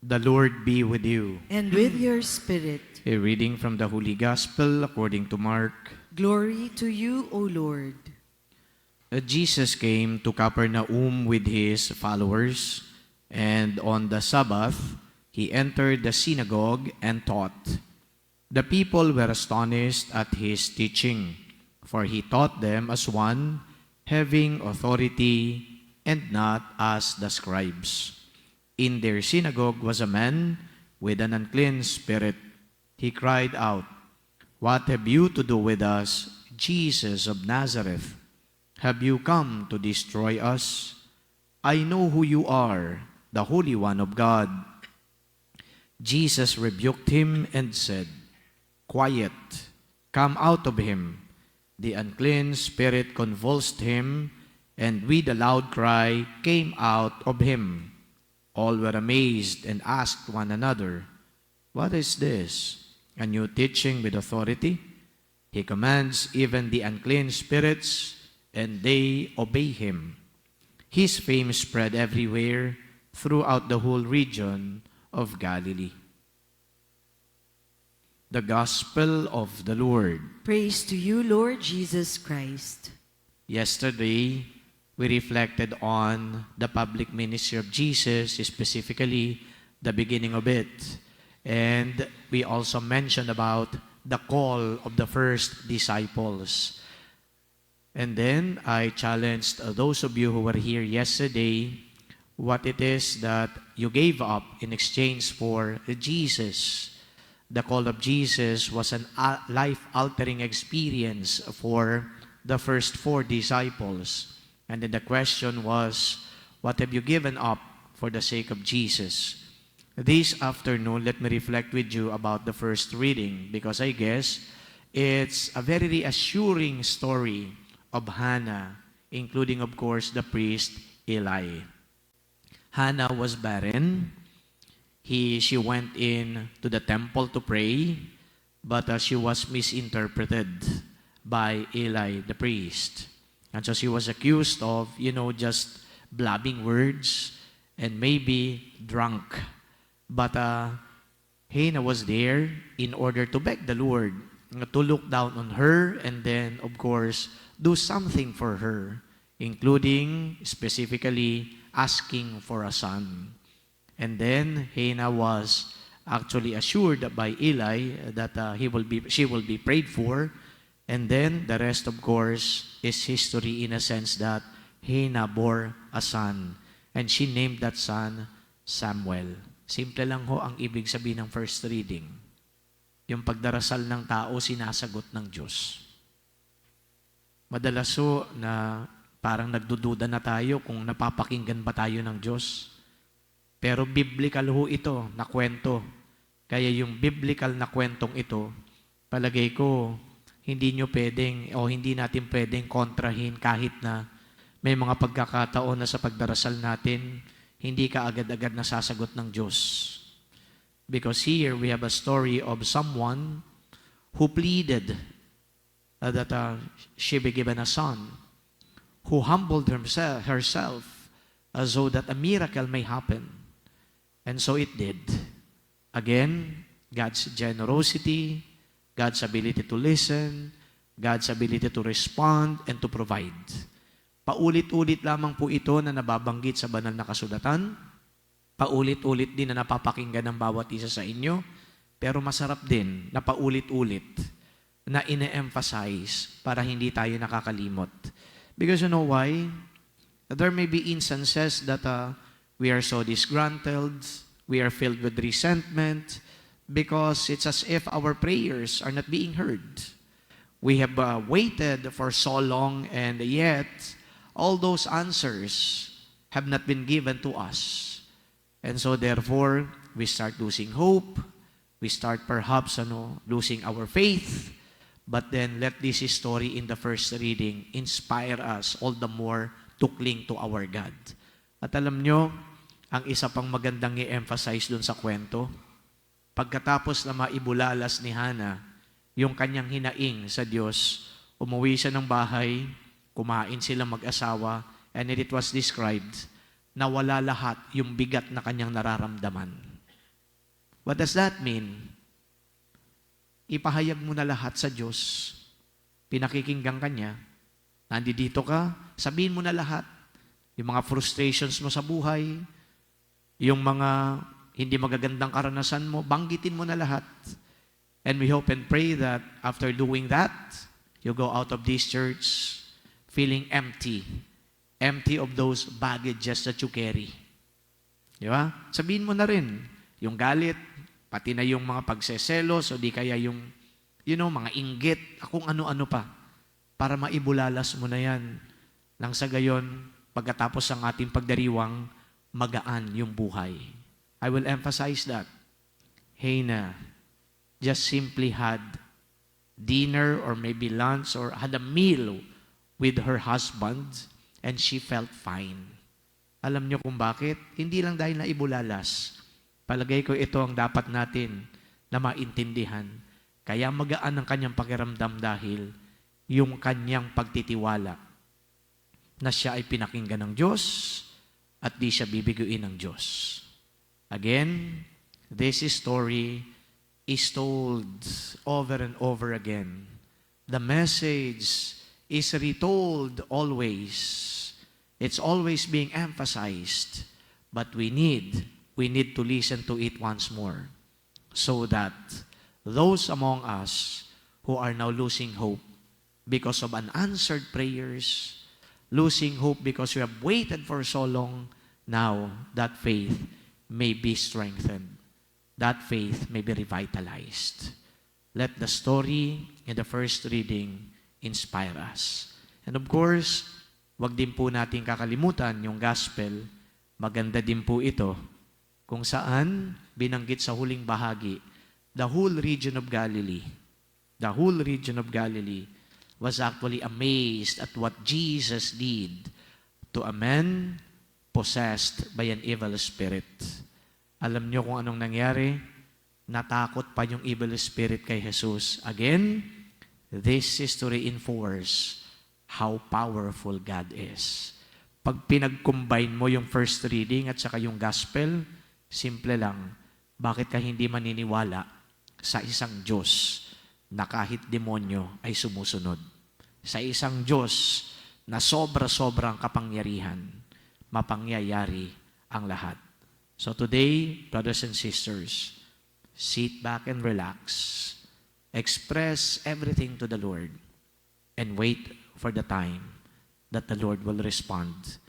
The Lord be with you. And with your spirit. A reading from the Holy Gospel according to Mark. Glory to you, O Lord. Jesus came to Capernaum with his followers, and on the Sabbath he entered the synagogue and taught. The people were astonished at his teaching, for he taught them as one having authority and not as the scribes. In their synagogue was a man with an unclean spirit. He cried out, "What have you to do with us, Jesus of Nazareth? Have you come to destroy us? I know who you are, the Holy One of God." Jesus rebuked him and said, "Quiet, come out of him." The unclean spirit convulsed him, and with a loud cry came out of him. All were amazed and asked one another, "What is this? A new teaching with authority? He commands even the unclean spirits, and they obey him." His fame spread everywhere throughout the whole region of Galilee. The Gospel of the Lord. Praise to you, Lord Jesus Christ. Yesterday, we reflected on the public ministry of Jesus, specifically the beginning of it. And we also mentioned about the call of the first disciples. And then I challenged those of you who were here yesterday what it is that you gave up in exchange for Jesus. The call of Jesus was an life-altering experience for the first 4 disciples. And then the question was, what have you given up for the sake of Jesus? This afternoon, let me reflect with you about the first reading, because I guess it's a very reassuring story of Hannah, including, of course, the priest Eli. Hannah was barren. She went in to the temple to pray, but she was misinterpreted by Eli, the priest. And so she was accused of, just blabbing words and maybe drunk. But Hannah was there in order to beg the Lord to look down on her and then, of course, do something for her, including specifically asking for a son. And then Hannah was actually assured by Eli that she will be prayed for. And then the rest, of course, is history in a sense that Hannah bore a son. And she named that son Samuel. Simple lang ho ang ibig sabihin ng first reading. Yung pagdarasal ng tao, sinasagot ng Diyos. Madalas ho na parang nagdududa na tayo kung napapakinggan ba tayo ng Diyos. Pero biblical ho ito na kwento. Kaya yung biblical na kwentong ito, palagay ko, hindi natin pwedeng kontrahin kahit na may mga pagkakataon na sa pagdarasal natin, hindi ka agad-agad nasasagot ng Diyos. Because here we have a story of someone who pleaded that she be given a son, who humbled herself as though that a miracle may happen. And so it did. Again, God's generosity, God's ability to listen, God's ability to respond and to provide. Paulit-ulit lamang po ito na nababanggit sa banal na kasulatan. Paulit-ulit din na napapakinggan ng bawat isa sa inyo. Pero masarap din na paulit-ulit na ine-emphasize para hindi tayo nakakalimot. Because you know why? There may be instances that we are so disgruntled, we are filled with resentment, because it's as if our prayers are not being heard. We have waited for so long, and yet all those answers have not been given to us. And so therefore, we start losing hope. We start perhaps losing our faith. But then let this story in the first reading inspire us all the more to cling to our God. At alam nyo, ang isa pang magandang i-emphasize dun sa kwento, pagkatapos na maibulalas ni Hannah yung kanyang hinaing sa Diyos, umuwi siya ng bahay, kumain silang mag-asawa, and it was described na wala lahat yung bigat na kanyang nararamdaman. What does that mean? Ipahayag mo na lahat sa Diyos. Pinakikinggan ka niya. Nandito ka, sabihin mo na lahat. Yung mga frustrations mo sa buhay, yung mga hindi magagandang karanasan mo, banggitin mo na lahat. And we hope and pray that after doing that, you go out of this church feeling empty. Empty of those baggages that you carry. Di ba? Sabihin mo na rin, yung galit, pati na yung mga pagseselos, o di kaya yung, mga inggit, kung ano-ano pa, para maibulalas mo na yan. Nang sa gayon, pagkatapos ng ating pagdiriwang, magaan yung buhay. I will emphasize that. Hannah just simply had dinner or maybe lunch or had a meal with her husband and she felt fine. Alam niyo kung bakit? Hindi lang dahil na ibulalas. Palagay ko ito ang dapat natin na maintindihan. Kaya magaan ang kanyang pakiramdam dahil yung kanyang pagtitiwala na siya ay pinakinggan ng Diyos at di siya bibiguin ng Diyos. Again, this story is told over and over again. The message is retold always. It's always being emphasized. But we need to listen to it once more so that those among us who are now losing hope because of unanswered prayers, losing hope because we have waited for so long, now that faith may be strengthened. That faith may be revitalized. Let the story in the first reading inspire us. And of course, wag din po natin kakalimutan yung gospel. Maganda din po ito kung saan binanggit sa huling bahagi, the whole region of Galilee was actually amazed at what Jesus did to a man possessed by an evil spirit. Alam niyo kung anong nangyari? Natakot pa yung evil spirit kay Jesus. Again, this is to reinforce how powerful God is. Pag pinag-combine mo yung first reading at saka yung gospel, simple lang, bakit ka hindi maniniwala sa isang Diyos na kahit demonyo ay sumusunod? Sa isang Diyos na sobra-sobrang kapangyarihan, mapangyayari ang lahat. So today, brothers and sisters, sit back and relax. Express everything to the Lord and wait for the time that the Lord will respond.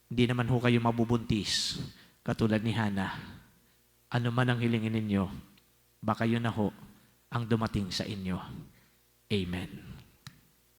Hindi naman ho kayo mabubuntis katulad ni Hannah. Ano man ang hilingin ninyo, baka yun na ho ang dumating sa inyo. Amen.